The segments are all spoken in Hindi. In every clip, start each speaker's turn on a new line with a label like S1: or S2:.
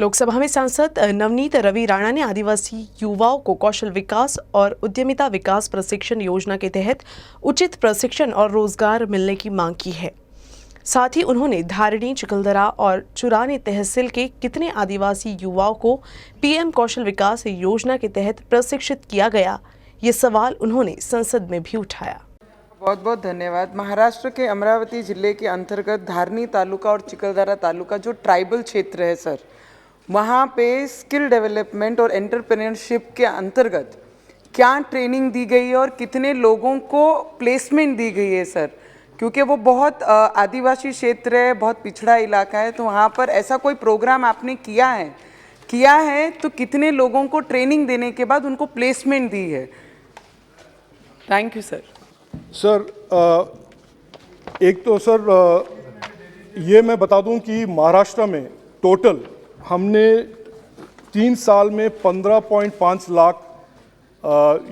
S1: लोकसभा में सांसद नवनीत रवि राणा ने आदिवासी युवाओं को कौशल विकास और उद्यमिता विकास प्रशिक्षण योजना के तहत उचित प्रशिक्षण और रोजगार मिलने की मांग की है। साथ ही उन्होंने धारिणी, चिकलदरा और चुरानी तहसील के कितने आदिवासी युवाओं को पीएम कौशल विकास योजना के तहत प्रशिक्षित किया गया, ये सवाल उन्होंने संसद में भी उठाया।
S2: बहुत बहुत धन्यवाद। महाराष्ट्र के अमरावती जिले के अंतर्गत धारनी तालुका और चिकलदरा तालुका जो ट्राइबल क्षेत्र है सर, वहाँ पे स्किल डेवलपमेंट और एंटरप्रेन्योरशिप के अंतर्गत क्या ट्रेनिंग दी गई है और कितने लोगों को प्लेसमेंट दी गई है सर? क्योंकि वो बहुत आदिवासी क्षेत्र है, बहुत पिछड़ा इलाका है, तो वहाँ पर ऐसा कोई प्रोग्राम आपने किया है तो कितने लोगों को ट्रेनिंग देने के बाद उनको प्लेसमेंट दी है? Thank you sir.
S3: सर एक तो सर ये मैं बता दूं कि महाराष्ट्र में टोटल हमने 3 साल में 15.5 लाख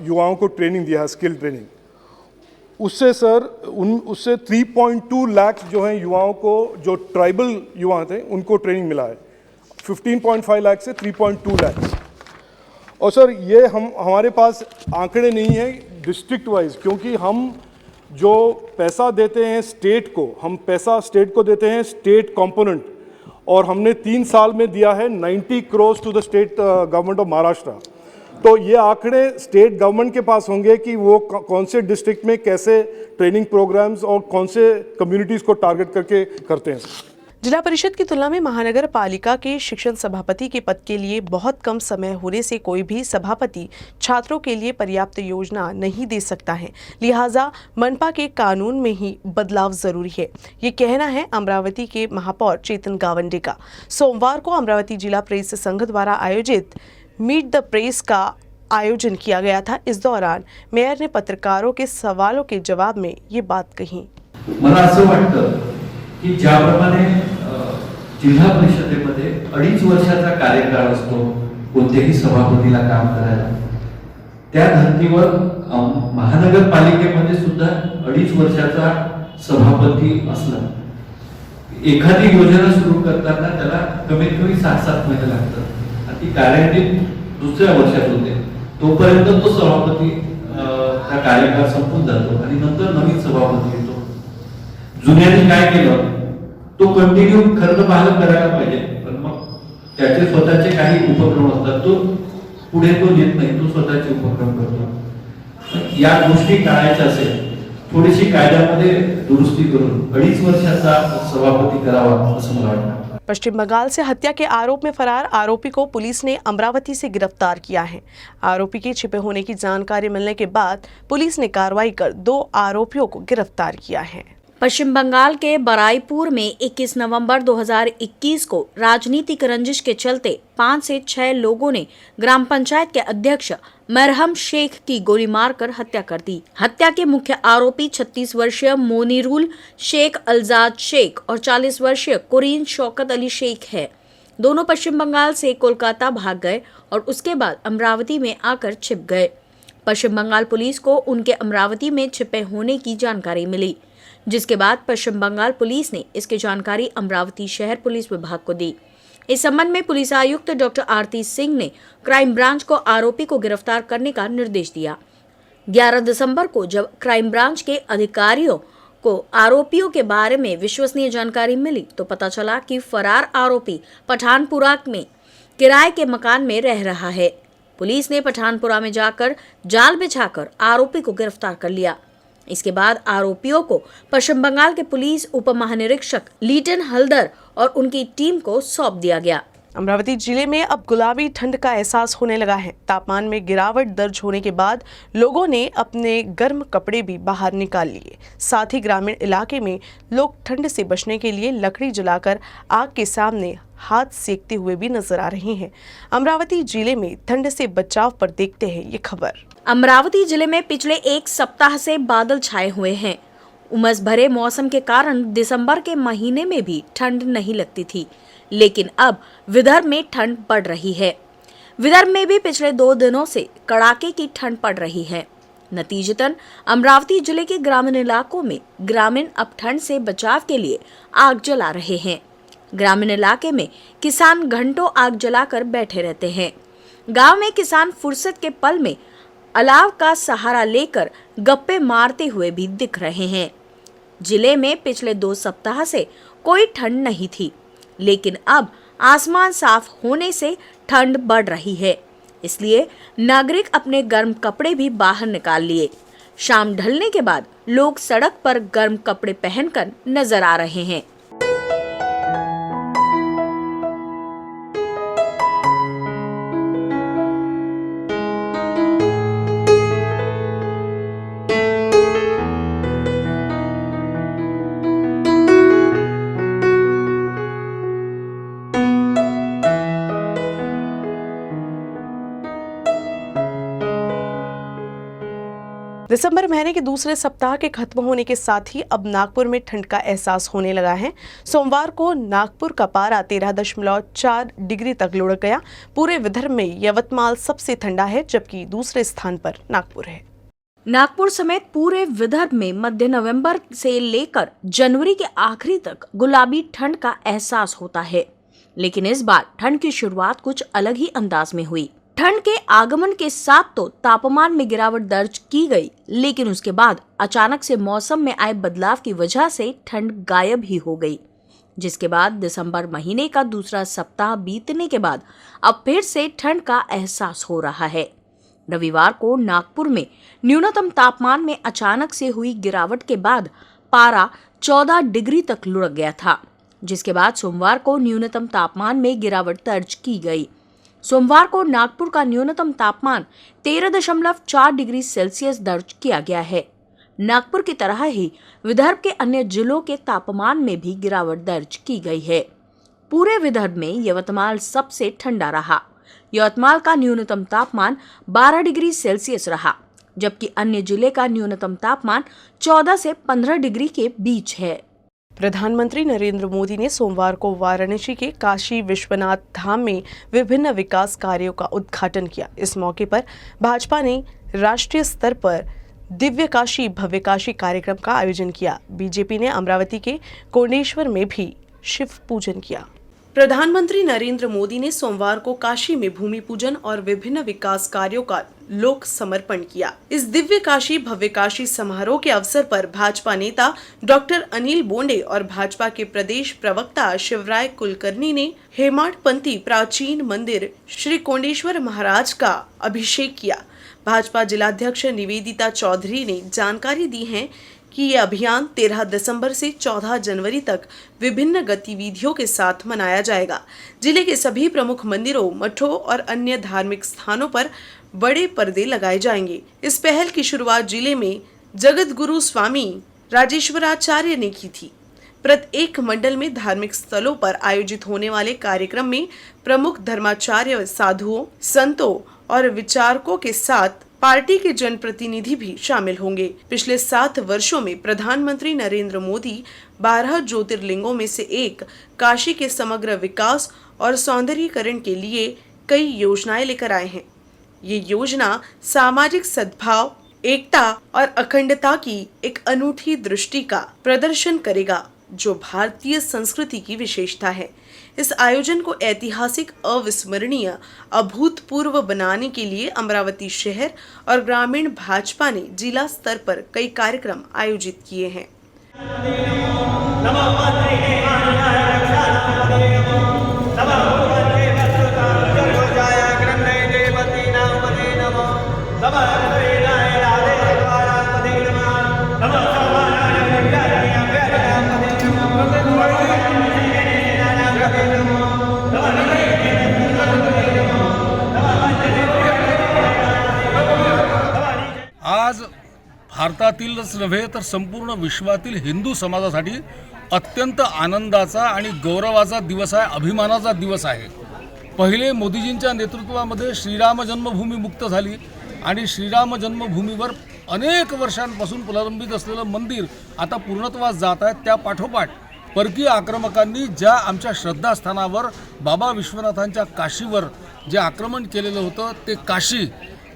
S3: युवाओं को ट्रेनिंग दिया है, स्किल ट्रेनिंग। उससे सर उससे 3.2 लाख जो हैं युवाओं को, जो ट्राइबल युवा थे, उनको ट्रेनिंग मिला है। 15.5 लाख से 3.2 लाख। और सर ये हमारे पास आंकड़े नहीं हैं डिस्ट्रिक्ट वाइज, क्योंकि हम जो पैसा देते हैं स्टेट को, हम पैसा स्टेट को देते हैं स्टेट कंपोनेंट, और हमने 3 साल में दिया है 90 crore to the state government of Maharashtra. तो ये आंकड़े स्टेट गवर्नमेंट के पास होंगे कि वो कौन से डिस्ट्रिक्ट में कैसे ट्रेनिंग प्रोग्राम्स और कौन से कम्युनिटीज़ को टारगेट करके करते हैं।
S1: जिला परिषद की तुलना में महानगर पालिका के शिक्षण सभापति के पद के लिए बहुत कम समय होने से कोई भी सभापति छात्रों के लिए पर्याप्त योजना नहीं दे सकता है, लिहाजा मनपा के कानून में ही बदलाव जरूरी है। ये कहना है अमरावती के महापौर चेतन गावंडे का। सोमवार को अमरावती जिला प्रेस संघ द्वारा आयोजित मीट द प्रेस का आयोजन किया गया था। इस दौरान मेयर ने पत्रकारों के सवालों के जवाब में ये बात कही।
S4: मला असं वाटतं की ज्याप्रमाणे जिल्हा परिषदेमध्ये 2.5 वर्षाचा कार्यकाळ असतो कोणत्याही सभापतीला काम करायला, त्या धर्तीवर महानगरपालिकेमध्ये सुद्धा 2.5 वर्षाचा सभापती असला, एखादी योजना सुरू करताना त्याला कमीत कमी 7 महिने लागतात आणि ती कार्यान्वित दुसऱ्या वर्षात होते। तोपर्यंत तो सभापती त्या कार्यकाळ संपून जातो आणि नंतर नवीन सभापती येतो। जुन्याने काय केलं, तो कंटिन्यू खरं पालन करायला पाहिजे, पण मग त्याचे स्वतःचे काही उपक्रम असतात, तो पुढे तो नेत नाही, तो स्वतःचे उपक्रम करतो। या गोष्टी टाळायच्या असेल, थोडीशी कायद्यामध्ये दुरुस्ती करून 2.5 वर्षाचा सभापती करावा असं मला वाटतं।
S1: पश्चिम बंगाल से हत्या के आरोप में फरार आरोपी को पुलिस ने अमरावती से गिरफ्तार किया है। आरोपी के छिपे होने की जानकारी मिलने के बाद पुलिस ने कार्रवाई कर 2 आरोपियों को गिरफ्तार किया है।
S5: पश्चिम बंगाल के बराईपुर में 21 नवंबर 2021 को राजनीतिक रंजिश के चलते 5 से 6 लोगों ने ग्राम पंचायत के अध्यक्ष मरहम शेख की गोली मारकर हत्या कर दी। हत्या के मुख्य आरोपी 36 वर्षीय मोनीरुल शेख अल्जाद शेख और 40 वर्षीय कुरीन शौकत अली शेख है। दोनों पश्चिम बंगाल से कोलकाता भाग गए और उसके बाद अमरावती में आकर छिप गए। पश्चिम बंगाल पुलिस को उनके अमरावती में छिपे होने की जानकारी मिली, जिसके बाद पश्चिम बंगाल पुलिस ने इसकी जानकारी अमरावती शहर पुलिस विभाग को दी। इस संबंध में पुलिस आयुक्त डॉक्टर आरती सिंह ने क्राइम ब्रांच को आरोपी को गिरफ्तार करने का निर्देश दिया। 11 दिसंबर को जब क्राइम ब्रांच के अधिकारियों को आरोपियों के बारे में विश्वसनीय जानकारी मिली तो पता चला कि फरार आरोपी पठानपुरा में किराए के मकान में रह रहा है। पुलिस ने पठानपुरा में जाकर जाल बिछाकर आरोपी को गिरफ्तार कर लिया। इसके बाद आरोपियों को पश्चिम बंगाल के पुलिस उप महानिरीक्षक लीटन हल्दर और उनकी टीम को सौंप दिया गया।
S1: अमरावती जिले में अब गुलाबी ठंड का एहसास होने लगा है। तापमान में गिरावट दर्ज होने के बाद लोगों ने अपने गर्म कपड़े भी बाहर निकाल लिए। साथ ही ग्रामीण इलाके में लोग ठंड से बचने के लिए लकड़ी जलाकर आग के सामने हाथ सेकते हुए भी नजर आ रहे हैं। अमरावती जिले में ठंड से बचाव पर देखते हैं ये खबर।
S5: अमरावती जिले में पिछले 1 सप्ताह से बादल छाए हुए हैं। उमस भरे मौसम के कारण दिसंबर के महीने में भी ठंड नहीं लगती थी, लेकिन अब विदर्भ में ठंड बढ़ रही है। विदर्भ में भी पिछले 2 दिनों से कड़ाके की ठंड पड़ रही है। नतीजतन अमरावती जिले के ग्रामीण इलाकों में ग्रामीण अब ठंड से बचाव के लिए आग जला रहे हैं। ग्रामीण इलाके में किसान घंटों आग जलाकर बैठे रहते हैं। गांव में किसान फुर्सत के पल में अलाव का सहारा लेकर गप्पे मारते हुए भी दिख रहे हैं। जिले में पिछले 2 सप्ताह से कोई ठंड नहीं थी, लेकिन अब आसमान साफ होने से ठंड बढ़ रही है। इसलिए नागरिक अपने गर्म कपड़े भी बाहर निकाल लिए। शाम ढलने के बाद लोग सड़क पर गर्म कपड़े पहनकर नजर आ रहे हैं।
S1: दिसंबर महीने के दूसरे सप्ताह के खत्म होने के साथ ही अब नागपुर में ठंड का एहसास होने लगा है। सोमवार को नागपुर का पारा 13.4 डिग्री तक लुढ़क गया। पूरे विदर्भ में यवतमाल सबसे ठंडा है, जबकि दूसरे स्थान पर नागपुर है।
S5: नागपुर समेत पूरे विदर्भ में मध्य नवंबर से लेकर जनवरी के आखिरी तक गुलाबी ठंड का एहसास होता है, लेकिन इस बार ठंड की शुरुआत कुछ अलग ही अंदाज में हुई। ठंड के आगमन के साथ तो तापमान में गिरावट दर्ज की गई, लेकिन उसके बाद अचानक से मौसम में आए बदलाव की वजह से ठंड गायब ही हो गई, जिसके बाद दिसंबर महीने का दूसरा सप्ताह बीतने के बाद अब फिर से ठंड का एहसास हो रहा है। रविवार को नागपुर में न्यूनतम तापमान में अचानक से हुई गिरावट के बाद पारा 14 डिग्री तक लुढ़क गया था, जिसके बाद सोमवार को न्यूनतम तापमान में गिरावट दर्ज की गई। सोमवार को नागपुर का न्यूनतम तापमान 13.4 डिग्री सेल्सियस दर्ज किया गया है। नागपुर की तरह ही विदर्भ के अन्य जिलों के तापमान में भी गिरावट दर्ज की गई है। पूरे विदर्भ में यवतमाल सबसे ठंडा रहा। यवतमाल का न्यूनतम तापमान 12 डिग्री सेल्सियस रहा, जबकि अन्य जिले का न्यूनतम तापमान 14 से 15 डिग्री के बीच है।
S1: प्रधानमंत्री नरेंद्र मोदी ने सोमवार को वाराणसी के काशी विश्वनाथ धाम में विभिन्न विकास कार्यों का उद्घाटन किया। इस मौके पर भाजपा ने राष्ट्रीय स्तर पर दिव्य काशी भव्य काशी कार्यक्रम का आयोजन किया। बीजेपी ने अमरावती के कोंडेश्वर में भी शिव पूजन किया। प्रधानमंत्री नरेंद्र मोदी ने सोमवार को काशी में भूमि पूजन और विभिन्न विकास कार्यों का लोक समर्पण किया। इस दिव्य काशी भव्य काशी समारोह के अवसर पर भाजपा नेता डॉक्टर अनिल बोंडे और भाजपा के प्रदेश प्रवक्ता शिवराय कुलकर्णी ने हेमाडपंथी प्राचीन मंदिर श्री कोंडेश्वर महाराज का अभिषेक किया। भाजपा जिलाध्यक्ष निवेदिता चौधरी ने जानकारी दी है कि ये अभियान 13 दिसंबर से 14 जनवरी तक विभिन्न गतिविधियों के साथ मनाया जाएगा। जिले के सभी प्रमुख मंदिरों, मठों और अन्य धार्मिक स्थानों पर बड़े पर्दे लगाए जाएंगे। इस पहल की शुरुआत जिले में जगत गुरु स्वामी राजेश्वराचार्य ने की थी। प्रत्येक मंडल में धार्मिक स्थलों पर आयोजित होने वाले कार्यक्रम में प्रमुख धर्माचार्य, साधुओं, संतों और विचारकों के साथ पार्टी के जनप्रतिनिधि भी शामिल होंगे। पिछले 7 वर्षों में प्रधानमंत्री नरेंद्र मोदी 12 ज्योतिर्लिंगों में से एक काशी के समग्र विकास और सौंदर्यीकरण के लिए कई योजनाएं लेकर आए हैं। ये योजना सामाजिक सद्भाव, एकता और अखंडता की एक अनूठी दृष्टि का प्रदर्शन करेगा, जो भारतीय संस्कृति की विशेषता है। इस आयोजन को ऐतिहासिक, अविस्मरणीय, अभूतपूर्व बनाने के लिए अमरावती शहर और ग्रामीण भाजपा ने जिला स्तर पर कई कार्यक्रम आयोजित किए हैं।
S6: आज भारतातीलच नव्हे तर संपूर्ण विश्वातील हिंदू समाजासाठी अत्यंत आनंदाचा आणि गौरवाचा दिवस आहे, अभिमानाचा दिवस आहे। पहिले मोदीजींच्या नेतृत्वामध्ये श्रीराम जन्मभूमी मुक्त झाली आणि श्रीराम जन्मभूमीवर अनेक वर्षांपासून प्रलंबित असलेलं मंदिर आता पूर्णत्वास जात आहे। त्या पाठोपाठ परकीय आक्रमकांनी ज्या आमच्या श्रद्धास्थानावर बाबा विश्वनाथांच्या काशीवर जे आक्रमण केलेलं होतं ते काशी,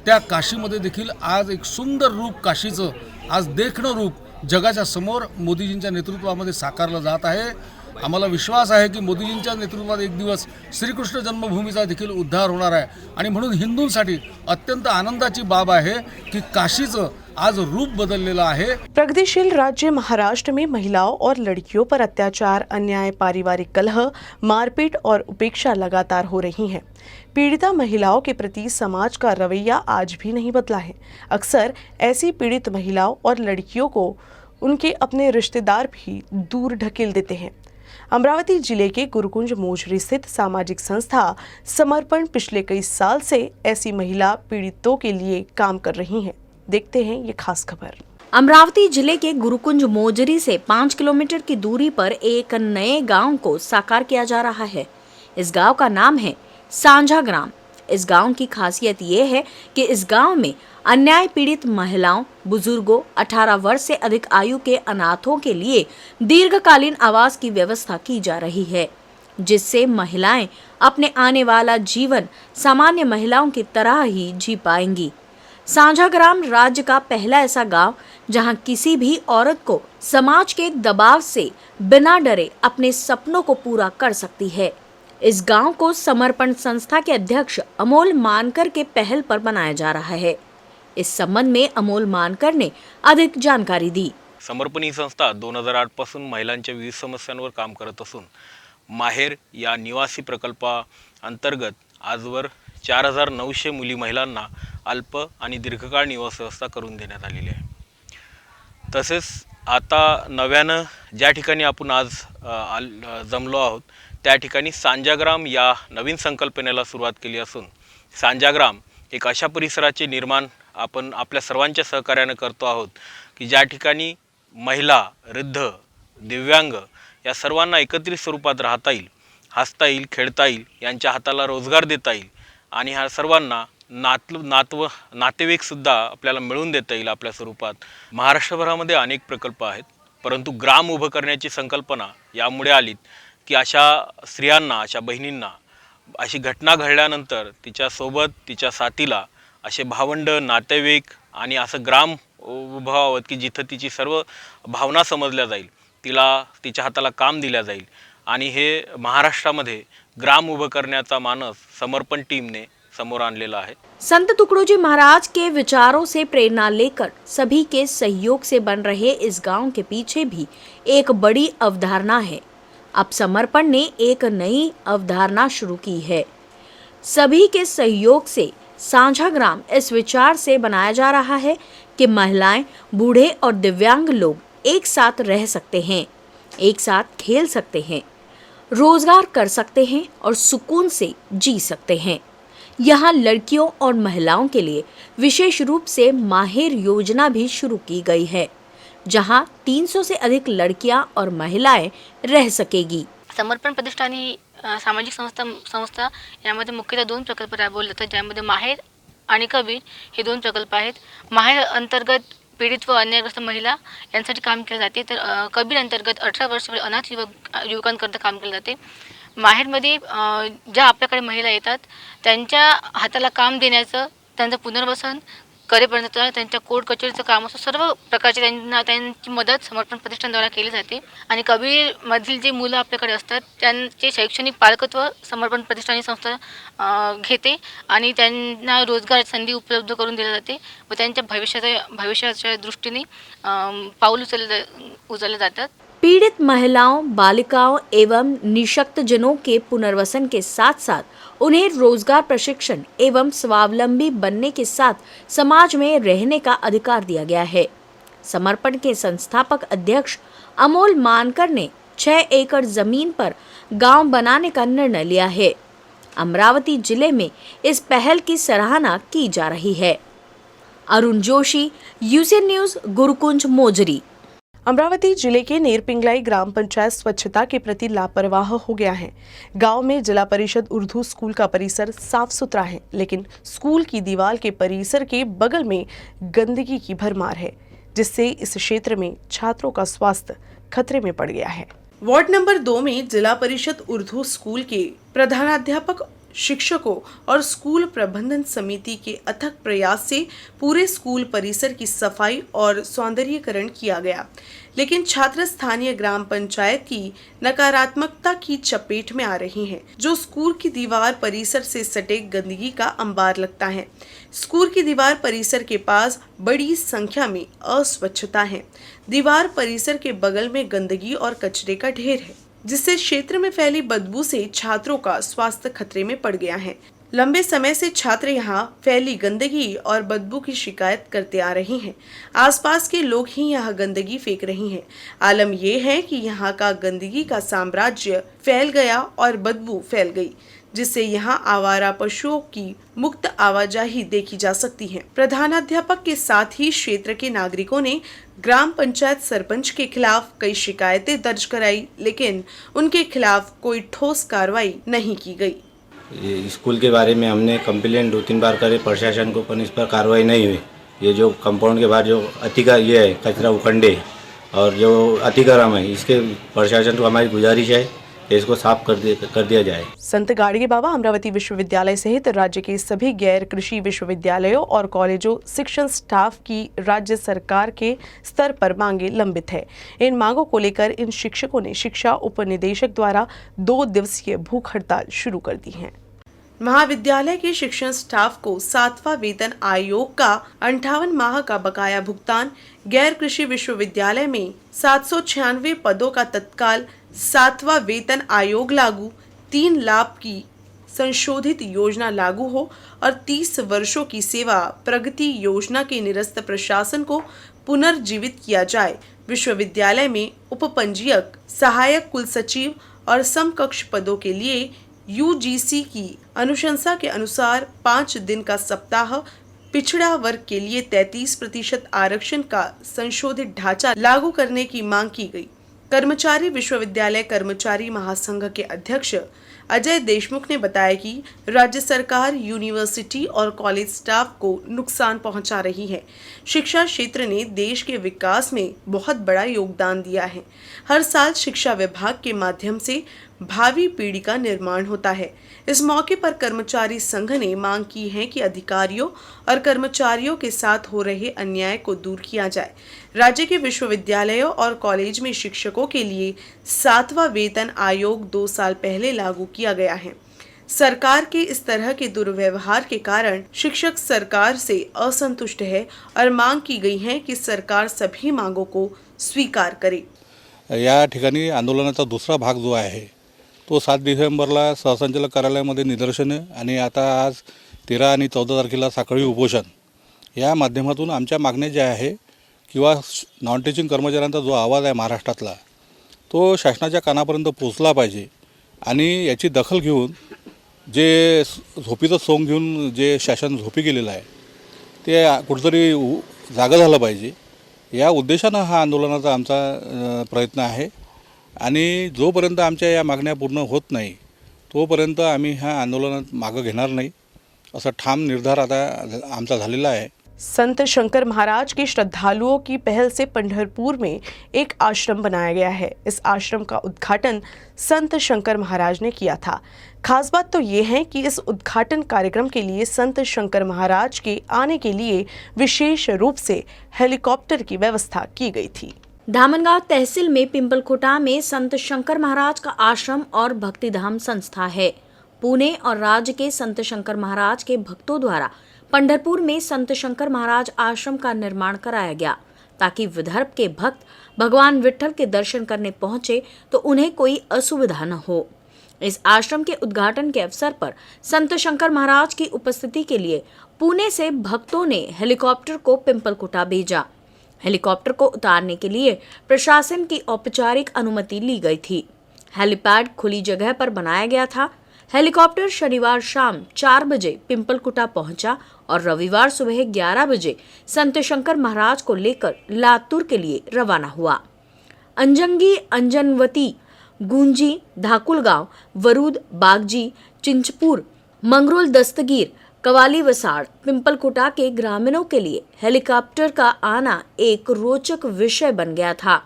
S6: त्या काशीमध्ये देखील आज एक सुंदर रूप काशीचं आज देखणं रूप जगाच्या समोर मोदीजींच्या नेतृत्वामध्ये साकारलं जात आहे। आम्हाला विश्वास आहे की मोदीजींच्या नेतृत्वात एक दिवस श्रीकृष्ण जन्मभूमीचा देखील उद्धार होणार आहे आणि म्हणून हिंदूंसाठी अत्यंत आनंदाची बाब आहे की काशीचं आज रूप बदललेलं आहे।
S1: प्रगतिशील राज्य महाराष्ट्र में महिलाओं और लड़कियों पर अत्याचार, अन्याय, पारिवारिक कलह, मारपीट और उपेक्षा लगातार हो रही हैं। पीड़िता महिलाओं के प्रति समाज का रवैया आज भी नहीं बदला है। अक्सर ऐसी पीड़ित महिलाओं और लड़कियों को उनके अपने रिश्तेदार भी दूर ढकेल देते हैं। अमरावती जिले के गुरुकुंज मोजरी स्थित सामाजिक संस्था समर्पण पिछले कई साल से ऐसी महिला पीड़ितों के लिए काम कर रही है। देखते हैं ये खास खबर।
S5: अमरावती जिले के गुरुकुंज मोजरी से 5 किलोमीटर की दूरी पर एक नए गांव को साकार किया जा रहा है। इस गांव का नाम है सांझा ग्राम। इस गांव की खासियत ये है कि इस गांव में अन्याय पीड़ित महिलाओं, बुजुर्गों, 18 वर्ष से अधिक आयु के अनाथों के लिए दीर्घकालीन आवास की व्यवस्था की जा रही है, जिससे महिलाएं अपने आने वाला जीवन सामान्य महिलाओं की तरह ही जी पाएंगी। सांझा ग्राम राज्य का पहला ऐसा गांव जहां किसी भी औरत को समाज के दबाव से बिना डरे अपने सपनों को पूरा कर सकती है। इस गांव को समर्पण संस्था के अध्यक्ष अमोल मानकर के पहल पर बनाया जा रहा है। इस संबंध में अमोल मानकर ने अधिक जानकारी दी।
S7: समर्पण ही संस्था 2008 पासून महिलांच्या विविध समस्यांवर काम करत असून माहेर या निवासी प्रकल्पाअंतर्गत आजवर 4900 मुली महिलांना अल्प आणि दीर्घकाळ निवास व्यवस्था करून देण्यात आलेली आहे। तसेच आता नव्यानं ज्या ठिकाणी आपण आज जमलो आहोत त्या ठिकाणी सांजाग्राम या नवीन संकल्पनेला सुरुवात केली असून सांजाग्राम एक अशा परिसराचे निर्माण आपण आपल्या सर्वांच्या सहकार्याने करतो आहोत की ज्या ठिकाणी महिला, वृद्ध, दिव्यांग या सर्वांना एकत्रित स्वरूपात राहता येईल, हसता येईल, खेळता येईल, यांच्या हाताला रोजगार देता येईल आणि ह्या सर्वांना नातेवाईकसुद्धा आपल्याला मिळवून देता येईल आपल्या स्वरूपात। महाराष्ट्रभरामध्ये अनेक प्रकल्प आहेत, परंतु ग्राम उभं करण्याची संकल्पना यामुळे आलीत की अशा स्त्रियांना, अशा बहिणींना अशी घटना घडल्यानंतर तिच्यासोबत तिच्या साथीला असे भावंड, नातेवाईक आणि असं ग्राम उभं व्हावं की जिथं तिची सर्व भावना समजल्या जाईल, तिला तिच्या हाताला काम दिल्या जाईल आणि हे महाराष्ट्रामध्ये ग्राम उभं करण्याचा मानस समर्पण टीमने समोर आणलेला है।
S5: संत तुकडोजी महाराज के विचारों से प्रेरणा लेकर सभी के सहयोग से बन रहे इस गांव के पीछे भी एक बड़ी अवधारणा है। अब समर्पण ने एक नई अवधारणा शुरू की है। सभी के सहयोग से सांझा ग्राम इस विचार से बनाया जा रहा है कि महिलाएं, बूढ़े और दिव्यांग लोग एक साथ रह सकते हैं, एक साथ खेल सकते हैं, रोजगार कर सकते हैं और सुकून से जी सकते हैं। यहाँ लड़कियों और महिलाओं के लिए विशेष रूप से माहिर योजना भी शुरू की गई है, जहाँ 300 से अधिक लड़कियां और महिलाएं रह सकेगी।
S8: समर्पण प्रतिष्ठान ही सामाजिक संस्था यामध्ये मुख्यतः 2 प्रकल्प राबवले जातात, ज्यामध्ये माहेर आणि कबीर हे 2 प्रकल्प आहेत। माहेर अंतर्गत पीडित व अन्यायग्रस्त महिला यांसाठी काम केले जाते, तर कबीर अंतर्गत 18 वर्षावरील अनाथ युवकांकरता काम केले जाते। माहेरमध्ये ज्या आपल्याकडे महिला येतात त्यांच्या हाताला काम देण्याचं, त्यांचं पुनर्वसन करेपर्यंत त्यांच्या कोर्ट कचेरीचं काम असं सर्व प्रकारचे त्यांची मदत समर्पण प्रतिष्ठानद्वारे केली जाते। आणि कबीरमधील जे मुलं आपल्याकडे असतात त्यांचे शैक्षणिक पालकत्व समर्पण प्रतिष्ठान ही संस्था घेते आणि त्यांना रोजगार संधी उपलब्ध करून दिल्या जाते व त्यांच्या भविष्याच्या दृष्टीने पाऊल उचलले जातात।
S5: पीड़ित महिलाओं, बालिकाओं एवं निशक्तजनों के पुनर्वसन के साथ साथ उन्हें रोजगार प्रशिक्षण एवं स्वावलंबी बनने के साथ समाज में रहने का अधिकार दिया गया है। समर्पण के संस्थापक अध्यक्ष अमोल मानकर ने 6 एकड़ जमीन पर गांव बनाने का निर्णय लिया है। अमरावती जिले में इस पहल की सराहना की जा रही है। Arun Joshi, UCN news, Gurukunj Mozari.
S1: अमरावती जिले के नेरपिंगलाई ग्राम पंचायत स्वच्छता के प्रति लापरवाह हो गया है। गांव में जिला परिषद उर्दू स्कूल का परिसर साफ सुथरा है, लेकिन स्कूल की दीवार के परिसर के बगल में गंदगी की भरमार है, जिससे इस क्षेत्र में छात्रों का स्वास्थ्य खतरे में पड़ गया है। वार्ड नंबर 2 में जिला परिषद उर्दू स्कूल के प्रधानाध्यापक शिक्षकों और स्कूल प्रबंधन समिति के अथक प्रयास से पूरे स्कूल परिसर की सफाई और सौंदर्यीकरण किया गया, लेकिन छात्र स्थानीय ग्राम पंचायत की नकारात्मकता की चपेट में आ रही हैं, जो स्कूल की दीवार परिसर से सटे गंदगी का अंबार लगता है। स्कूल की दीवार परिसर के पास बड़ी संख्या में अस्वच्छता है। दीवार परिसर के बगल में गंदगी और कचरे का ढेर है, जिससे क्षेत्र में फैली बदबू से छात्रों का स्वास्थ्य खतरे में पड़ गया है। लंबे समय से छात्र यहां फैली गंदगी और बदबू की शिकायत करते आ रहे हैं। आसपास के लोग ही यहां गंदगी फेंक रहे हैं। आलम यह है कि यहां का गंदगी का साम्राज्य फैल गया और बदबू फैल गई, जिससे यहां आवारा पशुओं की मुक्त आवाजाही देखी जा सकती है। प्रधानाध्यापक के साथ ही क्षेत्र के नागरिकों ने ग्राम पंचायत सरपंच के खिलाफ कई शिकायतें दर्ज कराई, लेकिन उनके खिलाफ कोई ठोस कार्रवाई नहीं की गई।
S9: ये स्कूल के बारे में हमने कंप्लेंट 2-3 बार करे प्रशासन को, पर इस पर कार्रवाई नहीं हुई। ये जो कंपाउंड के बाहर जो ये है कचरा उखंडे और जो अतिक्रम है, इसके प्रशासन को हमारी गुजारिश है कि इसको साफ कर दिया जाए।
S1: संत गाड़गे बाबा अमरावती विश्वविद्यालय सहित राज्य के सभी गैर कृषि विश्वविद्यालयों और कॉलेजों शिक्षण स्टाफ की राज्य सरकार के स्तर पर मांगे लंबित है। इन मांगों को लेकर इन शिक्षकों ने शिक्षा उपनिदेशक द्वारा 2 दिवसीय भूख हड़ताल शुरू कर दी है। महाविद्यालय के शिक्षण स्टाफ को 7वां वेतन आयोग का 58 माह का बकाया भुगतान, गैर कृषि विश्वविद्यालय में 796 पदों का तत्काल 7वां वेतन आयोग लागू, 3 लाभ की संशोधित योजना लागू हो और 30 वर्षों की सेवा प्रगति योजना के निरस्त प्रशासन को पुनर्जीवित किया जाए। विश्वविद्यालय में उपपंजीयक, सहायक कुलसचिव और समकक्ष पदों के लिए यूजीसी की अनुशंसा के अनुसार 5 दिन का सप्ताह, पिछड़ा वर्ग के लिए 33% आरक्षण का संशोधित ढांचा लागू करने की मांग की गई। कर्मचारी विश्वविद्यालय कर्मचारी महासंघ के अध्यक्ष अजय देशमुख ने बताया कि राज्य सरकार यूनिवर्सिटी और कॉलेज स्टाफ को नुकसान पहुंचा रही है। शिक्षा क्षेत्र ने देश के विकास में बहुत बड़ा योगदान दिया है। हर साल शिक्षा विभाग के माध्यम से भावी पीढ़ी का निर्माण होता है। इस मौके पर कर्मचारी संघ ने मांग की है कि अधिकारियों और कर्मचारियों के साथ हो रहे अन्याय को दूर किया जाए। राज्य के विश्वविद्यालयों और कॉलेज में शिक्षकों के लिए 7वां वेतन आयोग 2 साल पहले लागू किया गया है। सरकार के इस तरह के दुर्व्यवहार के कारण शिक्षक सरकार से असंतुष्ट है और मांग की गई है कि सरकार सभी मांगों को स्वीकार करे।
S10: या ठिकाणी आंदोलनाचा दुसरा भाग जो आहे तो 7 डिसेंबरला सहसंचालक कार्यालयामध्ये निदर्शने आणि आता आज 13 आणि 14 तारखेला साखळी उपोषण या माध्यमातून आमच्या मागण्या ज्या आहे किंवा नॉन टीचिंग कर्मचाऱ्यांचा जो आवाज आहे महाराष्ट्रातला तो शासनाच्या कानापर्यंत पोहोचला पाहिजे आणि याची दखल घेऊन जे झोपीचं सोंग घेऊन जे शासन झोपी गेलेलं आहे ते कुठेतरी जागा झालं पाहिजे। या उद्देशानं हा आंदोलनाचा आमचा प्रयत्न आहे आणि जोपर्यंत आमच्या या मागण्या पूर्ण होत नाही तोपर्यंत आम्ही ह्या आंदोलनात मागं घेणार नाही असा ठाम निर्धार आता आमचा झालेला आहे।
S1: संत शंकर महाराज के श्रद्धालुओं की पहल से पंढरपुर में एक आश्रम बनाया गया है। इस आश्रम का उद्घाटन संत शंकर महाराज ने किया था। खास बात तो ये है कि इस उद्घाटन कार्यक्रम के लिए संत शंकर महाराज के आने के लिए विशेष रूप से हेलीकॉप्टर की व्यवस्था की गई थी।
S5: धामनगांव तहसील में पिंपलखुटा में संत शंकर महाराज का आश्रम और भक्तिधाम संस्था है। पुणे और राज्य के संत शंकर महाराज के भक्तों द्वारा पंढरपुर में संत शंकर महाराज आश्रम का निर्माण कराया गया ताकि विदर्भ के भक्त भगवान विठ्ठल के दर्शन करने पहुंचे तो उन्हें कोई असुविधा न हो। इस आश्रम के उद्घाटन के अवसर पर संत शंकर महाराज की उपस्थिति के लिए पुणे से भक्तों ने हेलीकॉप्टर को पिंपलखुटा भेजा। हेलीकॉप्टर को उतारने के लिए प्रशासन की औपचारिक अनुमति ली गई थी। हेलीपैड खुली जगह पर बनाया गया था। हेलीकॉप्टर शनिवार शाम 4 बजे पिंपलखुटा पहुंचा और रविवार सुबह 11 बजे संत शंकर महाराज को लेकर लातूर के लिए रवाना हुआ। अंजंगी, अंजनवती, गुंजी, धाकुलगांव, वरुद, बागजी, चिंचपुर, मंगरोल, दस्तगीर, कवाली वसाड़, पिंपलखुटा के ग्रामीणों के लिए हेलीकॉप्टर का आना एक रोचक विषय बन गया था।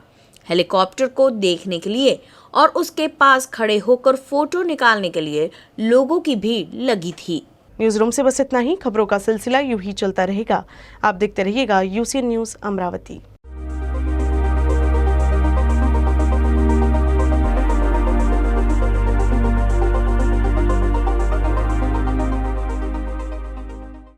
S5: हेलीकॉप्टर को देखने के लिए और उसके पास खड़े होकर फोटो निकालने के लिए लोगों की भीड़ लगी थी।
S1: न्यूज रूम से बस इतना ही। खबरों का सिलसिला यूं ही चलता रहेगा। आप देखते रहिएगा यूसीएन न्यूज अमरावती।